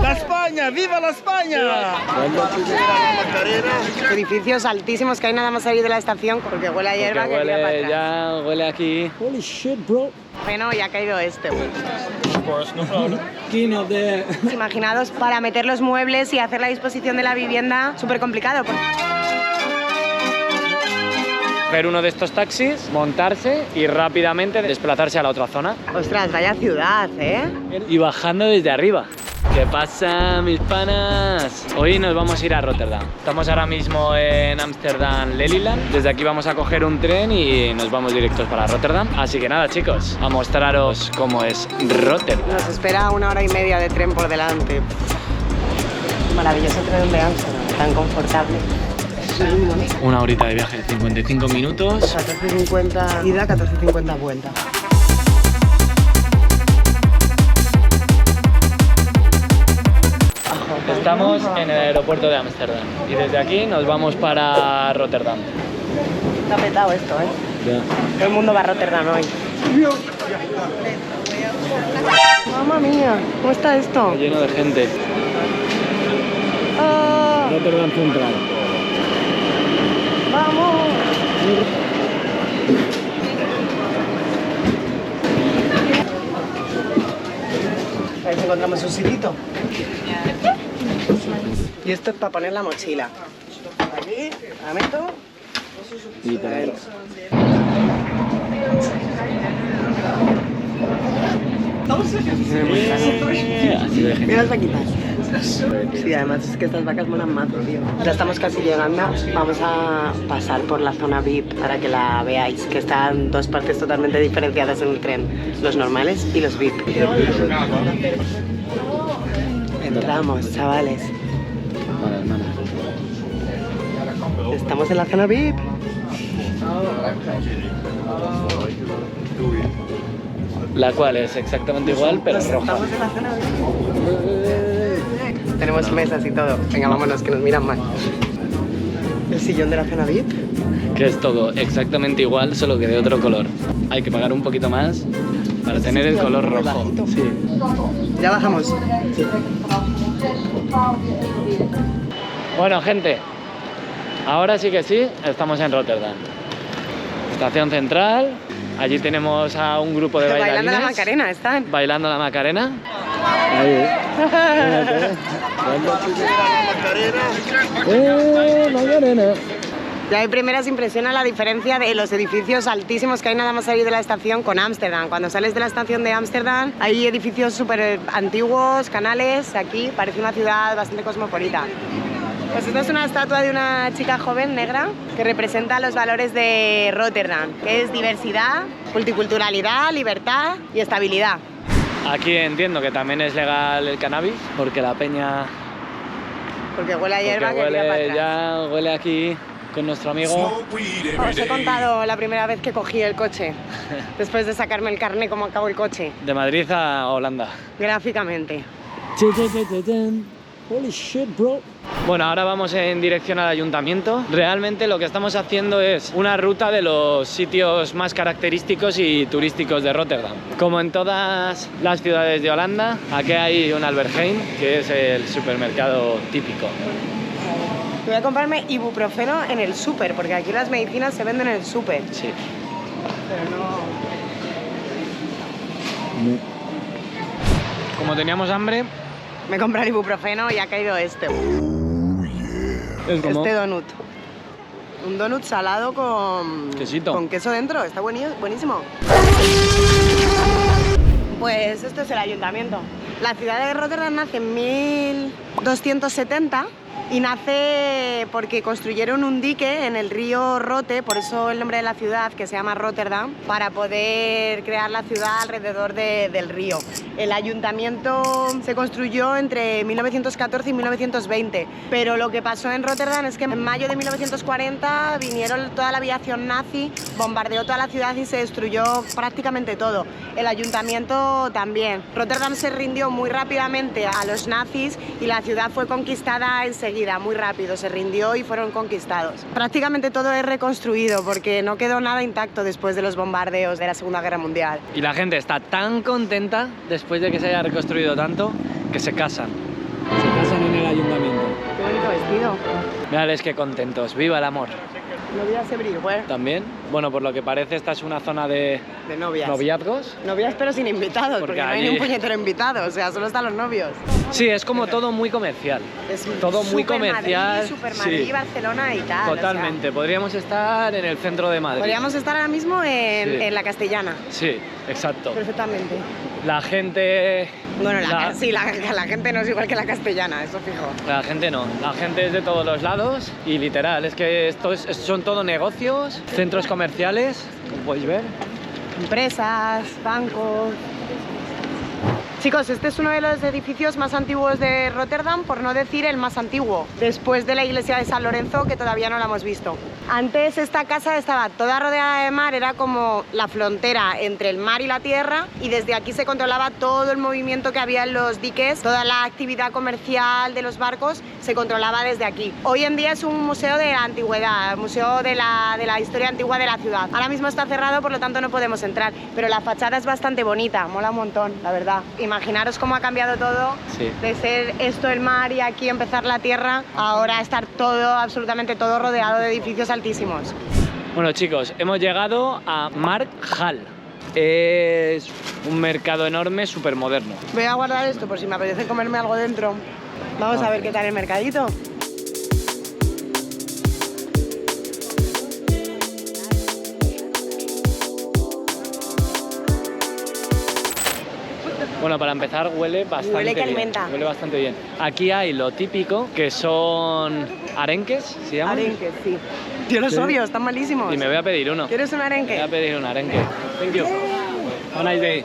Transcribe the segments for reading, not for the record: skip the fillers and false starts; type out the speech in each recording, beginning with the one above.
¡La España! ¡Viva la España! Edificios altísimos que hay nada más salir de la estación porque huele a hierba que tira para atrás. Ya huele aquí. Holy shit, bro. Bueno, ya ha caído este. King of the... Imaginaos para meter los muebles y hacer la disposición de la vivienda súper complicado. Ver uno de estos taxis, montarse y rápidamente desplazarse a la otra zona. Ostras, vaya ciudad, ¿eh? Y bajando desde arriba. ¿Qué pasa, mis panas? Hoy nos vamos a ir a Rotterdam. Estamos ahora mismo en Ámsterdam Lelyland. Desde aquí vamos a coger un tren y nos vamos directos para Rotterdam. Así que nada, chicos, a mostraros cómo es Rotterdam. Nos espera 1 hora y media de tren por delante. Maravilloso tren de Ámsterdam, tan confortable. 1 horita de viaje, 55 minutos. 14:50 ida, 14:50 vuelta. Estamos en el aeropuerto de Ámsterdam y desde aquí nos vamos para Rotterdam. Está petado esto, ¿eh? Ya. Todo el mundo va a Rotterdam hoy. Mamma mía, ¿cómo está esto? Está lleno de gente. Ah, Rotterdam Central. ¡Vamos! A ver si encontramos un sitito. Y esto es para poner la mochila. Aquí, la meto. Y te la así de gente. Mira las vaquitas. Sí, además es que estas vacas molan mazo, tío. Ya estamos casi llegando. Vamos a pasar por la zona VIP para que la veáis, que están 2 partes totalmente diferenciadas en el tren. Los normales y los VIP. Entramos, chavales. Vale, hermana. Estamos en la zona VIP. La cual es exactamente igual, pero roja. Estamos en la zona VIP. Tenemos mesas y todo. Venga, vámonos, que nos miran mal. El sillón de la zona VIP. Que es todo exactamente igual, solo que de otro color. Hay que pagar un poquito más para tener el color rojo. Sí. Ya bajamos. Bueno, gente, ahora sí que sí, estamos en Rotterdam. Estación central. Allí tenemos a un grupo de bailarines. Bailando la Macarena, están. Bailando la Macarena. Ahí. Macarena. Ya hay primeras impresiones la diferencia de los edificios altísimos que hay nada más salir de la estación con Ámsterdam. Cuando sales de la estación de Ámsterdam hay edificios súper antiguos, canales. Aquí parece una ciudad bastante cosmopolita. Pues esta es una estatua de una chica joven negra que representa los valores de Rotterdam, que es diversidad, multiculturalidad, libertad y estabilidad. Aquí entiendo que también es legal el cannabis, porque la peña... Porque huele a hierba que tira para atrás. Ya huele aquí con nuestro amigo. Os he contado la primera vez que cogí el coche, después de sacarme el carné, cómo acabó el coche. De Madrid a Holanda. Gráficamente. Holy shit, bro. Bueno, ahora vamos en dirección al ayuntamiento. Realmente lo que estamos haciendo es una ruta de los sitios más característicos y turísticos de Rotterdam. Como en todas las ciudades de Holanda, aquí hay un Albert Heijn, que es el supermercado típico. Voy a comprarme ibuprofeno en el súper, porque aquí las medicinas se venden en el súper. Sí. Pero no... Como teníamos hambre, Me compré el ibuprofeno y ha caído este. es como... Este donut. Un donut salado con... Quesito. Con queso dentro. Está buenísimo. Pues esto es el ayuntamiento. La ciudad de Rotterdam nace en 1270 y nace porque construyeron un dique en el río Rote, por eso el nombre de la ciudad, que se llama Rotterdam, para poder crear la ciudad alrededor del río. El ayuntamiento se construyó entre 1914 y 1920, pero lo que pasó en Rotterdam es que en mayo de 1940 vinieron toda la aviación nazi, bombardeó toda la ciudad y se destruyó prácticamente todo. El ayuntamiento también. Rotterdam se rindió muy rápidamente a los nazis y la ciudad fue conquistada enseguida, muy rápido, se rindió y fueron conquistados. Prácticamente todo es reconstruido porque no quedó nada intacto después de los bombardeos de la Segunda Guerra Mundial. Y la gente está tan contenta después de que se haya reconstruido tanto que se casan. ayuntamiento. Qué bonito vestido. Mírales qué contentos. ¡Viva el amor! Novias everywhere. También, bueno, por lo que parece esta es una zona de De novias. noviazgos. Novias pero sin invitados, porque no hay allí- ni un puñetero invitado, o sea, solo están los novios. Sí, es como todo muy comercial. Es Todo muy Super comercial. Madrid, Super Madrid, Sí. Barcelona y tal. Totalmente. Podríamos estar en el centro de O sea, Madrid. podríamos estar ahora mismo Sí. en la Castellana. Sí, exacto. Perfectamente. La gente... Bueno, La- la gente no es igual que la castellana, eso fijo. La gente no, la gente es de todos los lados y literal, es que son todo negocios, centros comerciales, como podéis ver. Empresas, bancos... Chicos, este es uno de los edificios más antiguos de Rotterdam, por no decir el más antiguo, después de la iglesia de San Lorenzo, que todavía no la hemos visto. Antes esta casa estaba toda rodeada de mar, era como la frontera entre el mar y la tierra, y desde aquí se controlaba todo el movimiento que había en los diques, toda la actividad comercial de los barcos se controlaba desde aquí. Hoy en día es un museo de la antigüedad, museo de la historia antigua de la ciudad. Ahora mismo está cerrado, por lo tanto no podemos entrar, pero la fachada es bastante bonita, mola un montón, la verdad. Imaginaros cómo ha cambiado todo, Sí. de ser esto el mar y aquí empezar la tierra, ahora estar todo, absolutamente todo rodeado de edificios altísimos. Bueno chicos, hemos llegado a Markt-Hall. Es un mercado enorme, súper moderno. Voy a guardar esto por si me apetece comerme algo dentro. Vamos a ver qué tal el mercadito. Bueno, para empezar huele bastante Huele que bien. alimenta. Huele bastante bien. Aquí hay lo típico, que son arenques, ¿se llaman? Arenques, sí. Yo los Sí. obvio, están malísimos. Y me voy a pedir uno. ¿Quieres un Me voy a arenque? pedir un arenque. Thank you. Have a nice day.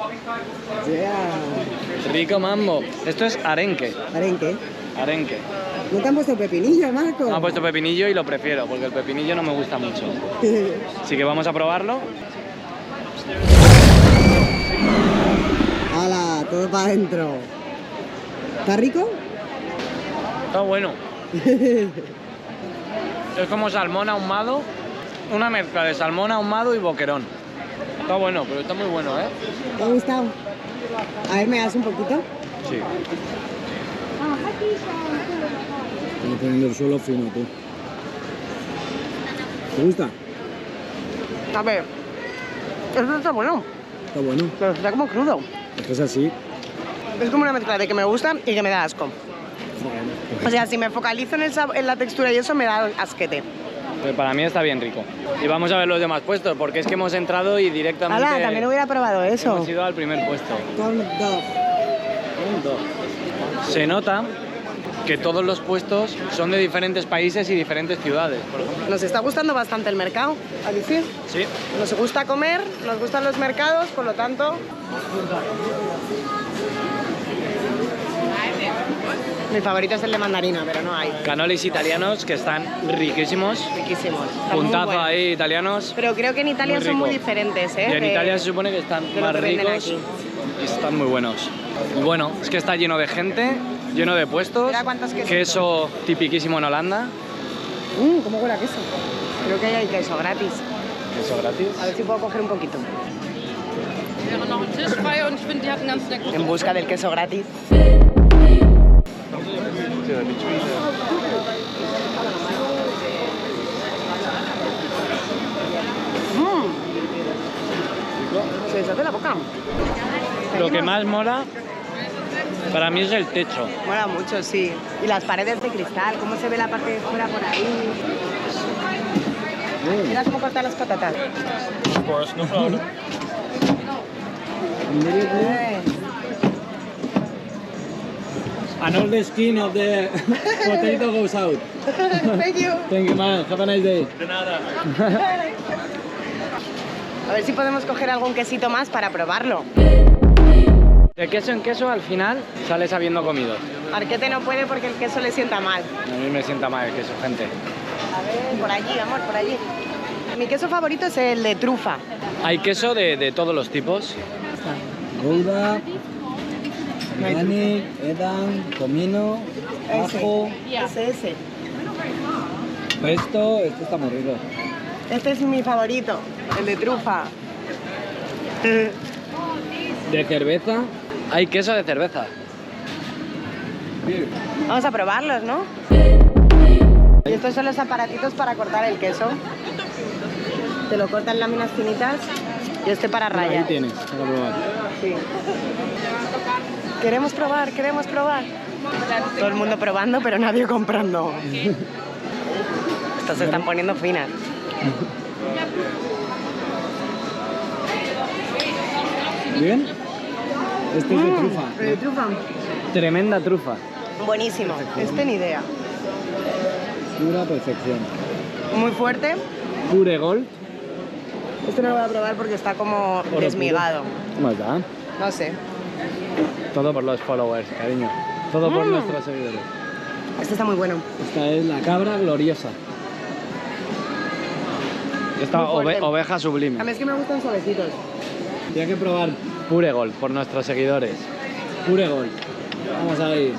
Rico mambo. Esto es arenque. Arenque. Arenque. ¿No te han puesto pepinillo, Marco? Me ha puesto pepinillo y lo prefiero, porque el pepinillo no me gusta mucho. Así que vamos a probarlo. ¡Hala! Todo para adentro. ¿Está rico? Está bueno. Es como salmón ahumado, una mezcla de salmón ahumado y boquerón. Está bueno, pero está muy bueno, ¿eh? ¿Te ha gustado? A ver, ¿me das un poquito? Sí. Estamos poniendo el suelo fino, tú. ¿Te gusta? A ver. Esto está bueno, Está bueno. pero está como crudo. Es que es así. Es como una mezcla de que me gusta y que me da asco. Joder. O sea, si me focalizo en la textura y eso, me da asquete. Pero para mí está bien rico. Y vamos a ver los demás puestos, porque es que hemos entrado y directamente ¡Hala! También hubiera probado eso. hemos ido al primer puesto. Corn dog. Se nota que todos los puestos son de diferentes países y diferentes ciudades, por ejemplo. Nos está gustando bastante el mercado, ¿a que sí? Sí. Nos gusta comer, nos gustan los mercados, por lo tanto... Mi favorito es el de mandarina, pero no hay. Canolis italianos que están riquísimos. Riquísimos. Están muy Puntazo buenos. ahí, italianos. Pero creo que en Italia Muy son muy rico. diferentes, ¿eh? Y en de- Italia se supone que están de lo más que venden ricos aquí. y están muy buenos. Y bueno, es que está lleno de gente, lleno de puestos. Mira cuántos quesos Queso tipiquísimo en Holanda. ¿Cómo huele a queso? Creo que ahí hay queso gratis. Queso gratis. A ver si puedo coger un poquito. Wäre noch ein Tisch frei und ich finde, die hatten ganz lecker. En busca del queso gratis. Se deshace la boca. Lo que más mola para mí es el techo. Mola mucho, sí. Y las paredes de cristal, cómo se ve la parte de fuera por ahí. Mira cómo cortan las patatas. And all the skin of the potato goes out. Thank you. Thank you, man. Have a nice day. A ver si podemos coger algún quesito más para probarlo. De queso en queso al final sales habiendo comido. Arquete no puede porque el queso le sienta mal. A mí me sienta mal el queso, gente. A ver, por allí, amor, por allí. Mi queso favorito es el de trufa. Hay queso de todos los tipos. Gouda, organic, edam, comino, ajo, Ese. pesto. Esto está muy rico. Este es mi favorito, el de trufa. De cerveza. Hay queso de cerveza. Vamos a probarlos, ¿no? Y estos son los aparatitos para cortar el queso. Te lo cortan láminas finitas y este para Ahí rayar. tienes, para probar. Sí. Queremos probar, queremos probar. Todo el mundo probando, pero nadie comprando. Estas se están poniendo finas. ¿Bien? Este es de trufa. ¿De trufa? Tremenda trufa. Buenísimo. Este ni idea. Pura perfección. Muy fuerte. Pure Gold. Este no lo voy a probar porque está como Oro desmigado. ¿Cómo está? No sé. Todo por los followers, cariño. Todo por nuestros seguidores. Este está muy bueno. Esta es la cabra gloriosa. Esta Muy fuerte. oveja sublime. A mí es que me gustan suavecitos. Tienes que probar Pure Gold por nuestros seguidores. Pure Gold. Vamos a ir.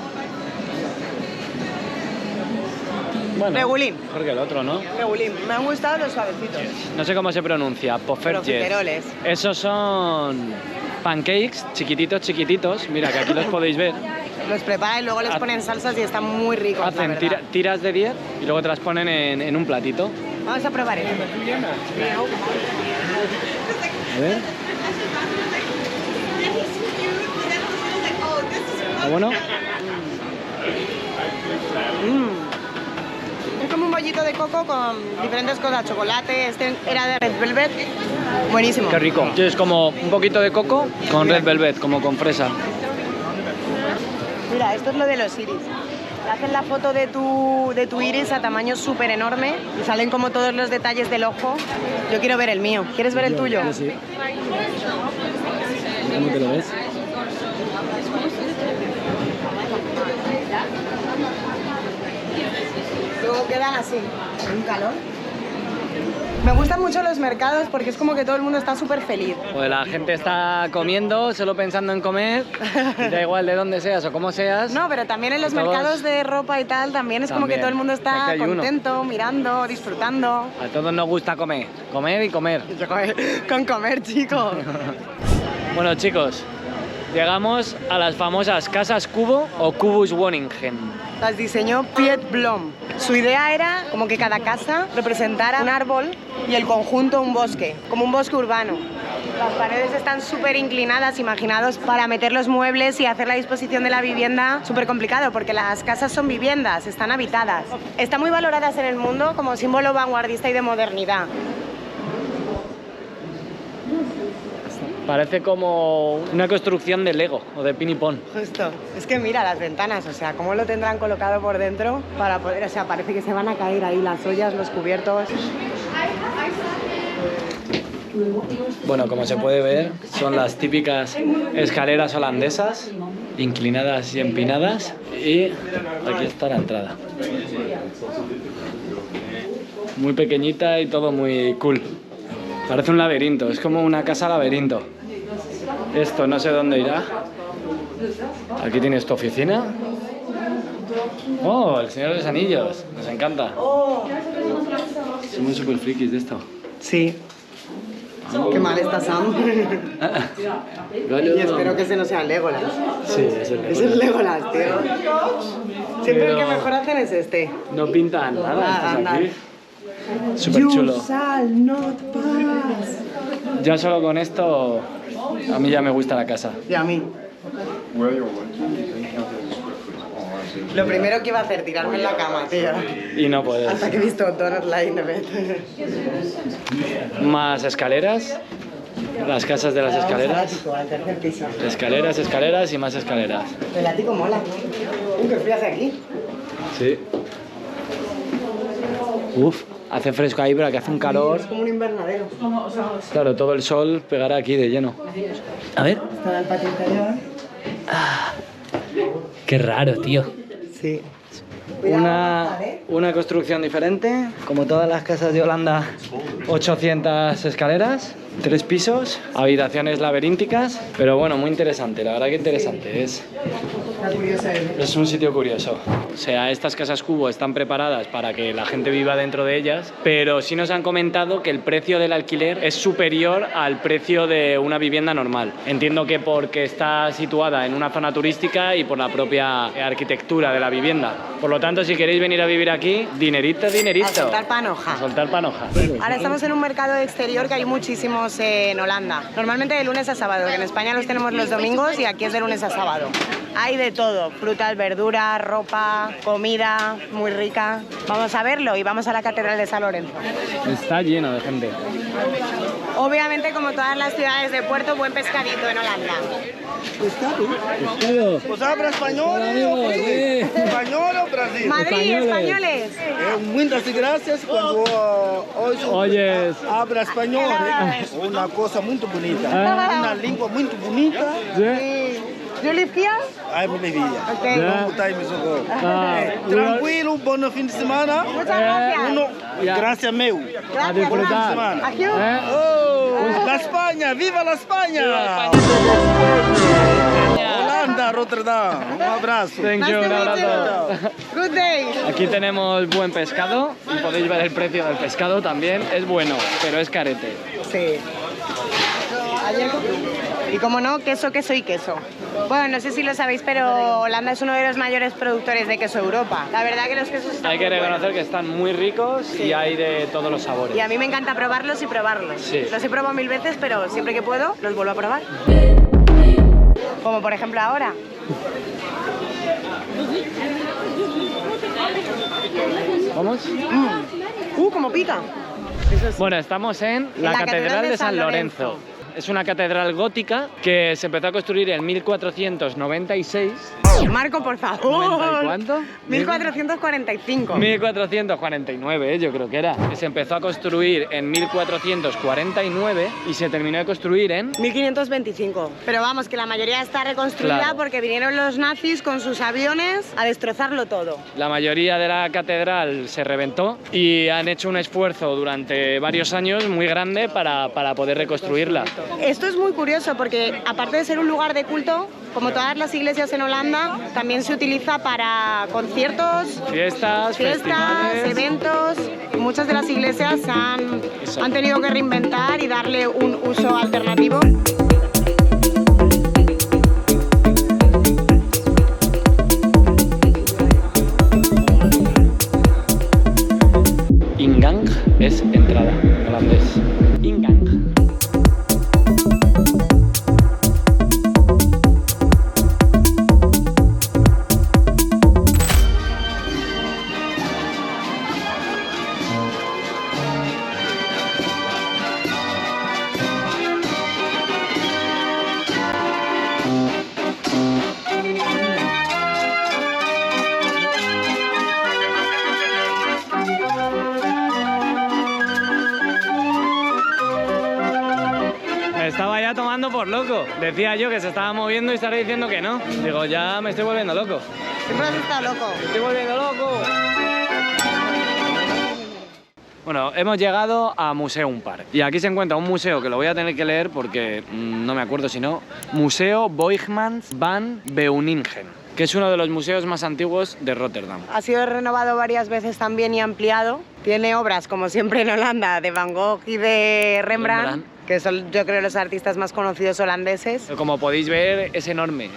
Bueno, Regulín. mejor que el otro, ¿no? Regulín. Me han gustado los suavecitos. No sé cómo se pronuncia. Poffertjes. Profiteroles. Esos son pancakes chiquititos, chiquititos. Mira, que aquí los podéis ver. Los preparan y luego les ponen salsas y están muy ricos, la Hacen verdad. tiras de 10 y luego te las ponen en un platito. Vamos a probar esto. A ver. ¿Está bueno? Es como un bollito de coco con diferentes cosas. Chocolate, este era de Red Velvet. Buenísimo. Qué rico. Es como un poquito de coco con red velvet, como con fresa. Mira, esto es lo de los iris. Te hacen la foto de tu iris a tamaño súper enorme y salen como todos los detalles del ojo. Yo quiero ver el mío. ¿Quieres ver el tuyo? Yo sí. ¿Cómo te lo ves? Luego quedan así, en un calor. Me gustan mucho los mercados porque es como que todo el mundo está súper feliz. Pues la gente está comiendo, solo pensando en comer. Y da igual de dónde seas o cómo seas. No, pero también en los Todos- mercados de ropa y tal, también es como que También. todo el mundo Aquí está hay uno. contento, mirando, disfrutando. A todos nos gusta comer. Comer y comer. Con comer, chicos. Bueno, chicos, llegamos a las famosas casas Cubo o Cubus Woningen. Las diseñó Piet Blom. Su idea era como que cada casa representara un árbol y el conjunto un bosque, como un bosque urbano. Las paredes están súper inclinadas, imaginados para meter los muebles y hacer la disposición de la vivienda súper complicado, porque las casas son viviendas, están habitadas. Están muy valoradas en el mundo como símbolo vanguardista y de modernidad. Parece como una construcción de Lego o de Pinipón. Justo. Es que mira las ventanas, o sea, cómo lo tendrán colocado por dentro para poder, o sea, parece que se van a caer ahí las ollas, los cubiertos. Bueno, como se puede ver, son las típicas escaleras holandesas, inclinadas y empinadas. Y aquí está la entrada. Muy pequeñita y todo muy cool. Parece un laberinto, es como una casa laberinto. Esto no sé dónde irá. Aquí tienes tu oficina. Oh, el Señor de los Anillos, nos encanta. Somos súper frikis de esto. Sí. Qué mal está Sam. Y espero que ese no sea Legolas. Sí, es el Ese es Legolas, tío. Siempre el que Pero- mejor hacen es este. No pintan nada, Nada, estás aquí. nada. Súper chulo. shall not pass. Ya solo con esto, a mí ya me gusta la casa. Y a mí. Lo primero que iba a hacer, tirarme en la cama, tío. Y no puedes. Hasta que he visto Donut Line of It. Más escaleras. Las casas de las Vamos al escaleras. ático, al tercer piso. Escaleras, escaleras y más escaleras. El ático mola. ¿Qué frío hace aquí? Sí. Uf, hace fresco ahí, pero aquí hace un calor. Es como un invernadero. Claro, todo el sol pegará aquí de lleno. A ver. Está el patio interior. Qué raro, tío. Sí. Cuidado, Una construcción diferente, como todas las casas de Holanda, 800 escaleras, 3 pisos, habitaciones laberínticas, pero bueno, muy interesante, la verdad que interesante. Es Es un sitio curioso. O sea, estas casas cubo están preparadas para que la gente viva dentro de ellas, pero sí nos han comentado que el precio del alquiler es superior al precio de una vivienda normal. Entiendo que porque está situada en una zona turística y por la propia arquitectura de la vivienda. Por lo tanto, si queréis venir a vivir aquí, dinerito, dinerito. A soltar panoja. A soltar panoja. Ahora estamos en un mercado exterior que hay muchísimos en Holanda. Normalmente de lunes a sábado, que en España los tenemos los domingos y aquí es de lunes a sábado. Hay de todo, frutas, verduras, ropa, comida muy rica. Vamos a verlo y vamos a la Catedral de San Lorenzo. Está lleno de gente. Obviamente, como todas las ciudades de puerto, buen pescadito en Holanda. Pescado. ¿Pues habla español? Hola, amigos, sí. ¿Español o Brasil? Madrid, españoles. Muchas gracias quando hoje Oyes. habla español. Una cosa muy bonita. Una lengua muy bonita. ¿Yo live here? Ai, minha vida. Ok. Não botar aí, meu socorro. Tranquilo, bom fim de semana. Muchas gracias. Uno, gracias meu. A disfrutar. Aquí. Oh, la España, viva la España. Holanda, Rotterdam. Un abrazo. Thank you, un abrazo. Good day. Aquí tenemos buen pescado y podéis ver el precio del pescado también. Es bueno, pero es carete. Sí. Y como no, queso, queso y queso. Bueno, no sé si lo sabéis, pero Holanda es uno de los mayores productores de queso de Europa. La verdad que los quesos están Hay que muy reconocer buenos. que están muy ricos y hay de todos los sabores. Y a mí me encanta probarlos y probarlos. Sí. Los he probado 1000 veces, pero siempre que puedo los vuelvo a probar. Como por ejemplo ahora. ¿Vamos? Como pica. Bueno, estamos en la Catedral de San Lorenzo. Es una catedral gótica que se empezó a construir en 1496. Marco, por favor. ¿90 y cuánto? 1445. 1449, yo creo que era. Que se empezó a construir en 1449 y se terminó de construir en... 1525. Pero vamos, que la mayoría está reconstruida Claro. porque vinieron los nazis con sus aviones a destrozarlo todo. La mayoría de la catedral se reventó y han hecho un esfuerzo durante varios años muy grande para poder reconstruirla. Esto es muy curioso porque aparte de ser un lugar de culto, como todas las iglesias en Holanda, también se utiliza para conciertos, Fiestas, festivales... eventos. Muchas de las iglesias han tenido que reinventar y darle un uso alternativo. Ingang es entrada, holandés. Ingang. Me estaba ya tomando por loco. Decía yo que se estaba moviendo y estaré diciendo que no. Digo, ya me estoy volviendo loco. Siempre has estado loco. ¡Me estoy volviendo loco! Bueno, hemos llegado a Museum Park y aquí se encuentra un museo que lo voy a tener que leer porque no me acuerdo si no. Museo Boijmans van Beuningen, que es uno de los museos más antiguos de Rotterdam. Ha sido renovado varias veces también y ampliado. Tiene obras, como siempre en Holanda, de Van Gogh y de Rembrandt, que son, yo creo, los artistas más conocidos holandeses. Como podéis ver, es enorme,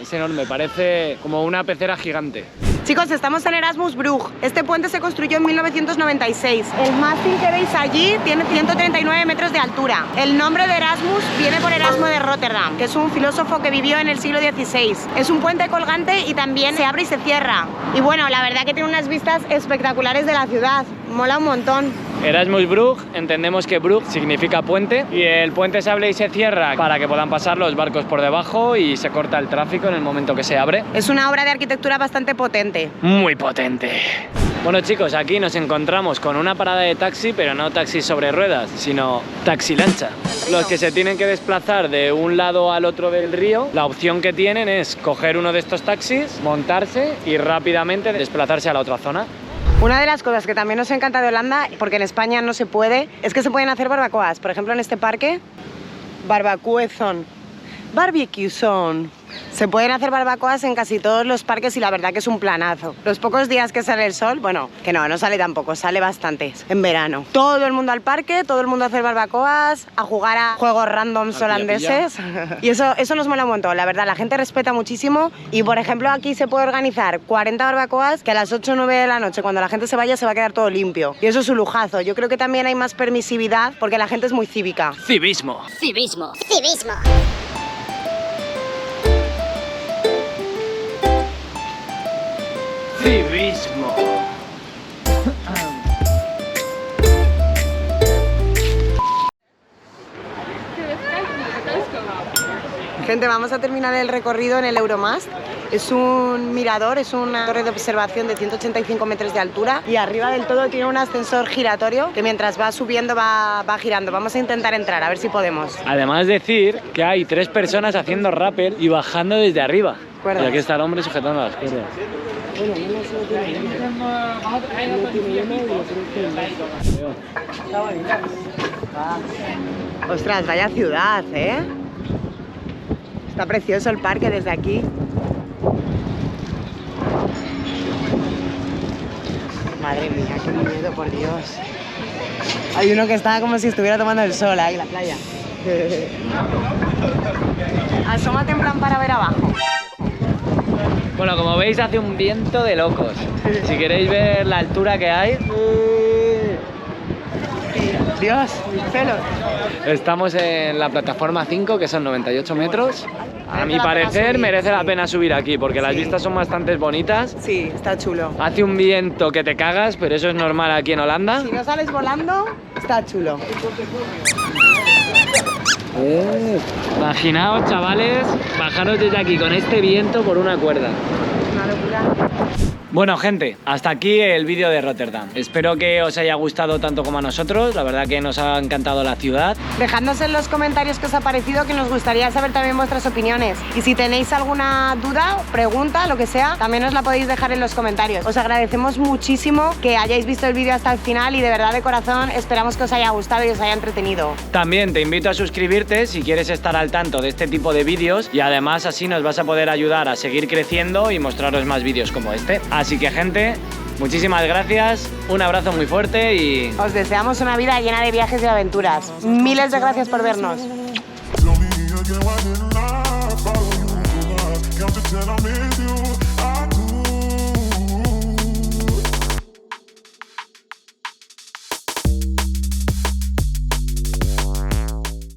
parece como una pecera gigante. Chicos, estamos en Erasmusbrug. Este puente se construyó en 1996. El mástil que veis allí tiene 139 metros de altura. El nombre de Erasmus viene por Erasmo de Rotterdam, que es un filósofo que vivió en el siglo XVI. Es un puente colgante y también se abre y se cierra. Y bueno, la verdad que tiene unas vistas espectaculares de la ciudad. Mola un montón. Erasmusbrug, entendemos que Brug significa puente y el puente se abre y se cierra para que puedan pasar los barcos por debajo y se corta el tráfico en el momento que se abre. Es una obra de arquitectura bastante potente. Muy potente. Bueno chicos, aquí nos encontramos con una parada de taxi, pero no taxi sobre ruedas, sino taxi lancha. Los que se tienen que desplazar de un lado al otro del río, la opción que tienen es coger uno de estos taxis, montarse y rápidamente desplazarse a la otra zona. Una de las cosas que también nos encanta de Holanda, porque en España no se puede, es que se pueden hacer barbacoas. Por ejemplo, en este parque, barbecue zone. Barbecue zone. Se pueden hacer barbacoas en casi todos los parques y la verdad que es un planazo. Los pocos días que sale el sol, bueno, que no sale tampoco, sale bastante en verano. Todo el mundo al parque, todo el mundo a hacer barbacoas, a jugar a juegos randoms holandeses. Y eso nos mola un montón, la verdad, la gente respeta muchísimo. Y por ejemplo aquí se puede organizar 40 barbacoas que a las 8 o 9 de la noche, cuando la gente se vaya, se va a quedar todo limpio. Y eso es un lujazo. Yo creo que también hay más permisividad porque la gente es muy cívica. Civismo. Civismo. Civismo. Civismo. Gente, vamos a terminar el recorrido en el Euromast. Es un mirador, es una torre de observación de 185 metros de altura y arriba del todo tiene un ascensor giratorio que mientras va subiendo va girando. Vamos a intentar entrar, a ver si podemos. Además decir que hay 3 personas haciendo rappel y bajando desde arriba. ¿Cuerdas? Y aquí está el hombre sujetando las cuerdas. Ostras, vaya ciudad, ¿eh? Está precioso el parque desde aquí. Madre mía, qué miedo, por Dios. Hay uno que está como si estuviera tomando el sol ahí en la playa. Asómate en plan para ver abajo. Bueno, como veis hace un viento de locos. Si queréis ver la altura que hay, Dios, mis pelos. estamos en la plataforma 5, que son 98 metros. A mi Merece la pena parecer subir, merece la sí. pena subir aquí porque las Sí. vistas son bastante bonitas. Sí, está chulo. Hace un viento que te cagas, pero eso es normal aquí en Holanda. Si no sales volando, está chulo. Imaginaos, chavales, bajaros desde aquí con este viento por una cuerda. Una locura. Bueno, gente, hasta aquí el vídeo de Rotterdam. Espero que os haya gustado tanto como a nosotros. La verdad que nos ha encantado la ciudad. Dejadnos en los comentarios qué os ha parecido, que nos gustaría saber también vuestras opiniones. Y si tenéis alguna duda, pregunta, lo que sea, también os la podéis dejar en los comentarios. Os agradecemos muchísimo que hayáis visto el vídeo hasta el final y de verdad de corazón esperamos que os haya gustado y os haya entretenido. También te invito a suscribirte si quieres estar al tanto de este tipo de vídeos y además así nos vas a poder ayudar a seguir creciendo y mostraros más vídeos como este. Así que, gente, muchísimas gracias, un abrazo muy fuerte y... Os deseamos una vida llena de viajes y aventuras. Miles de gracias por vernos. Tell me again why didn't I follow you? Count to 10, I'm with you.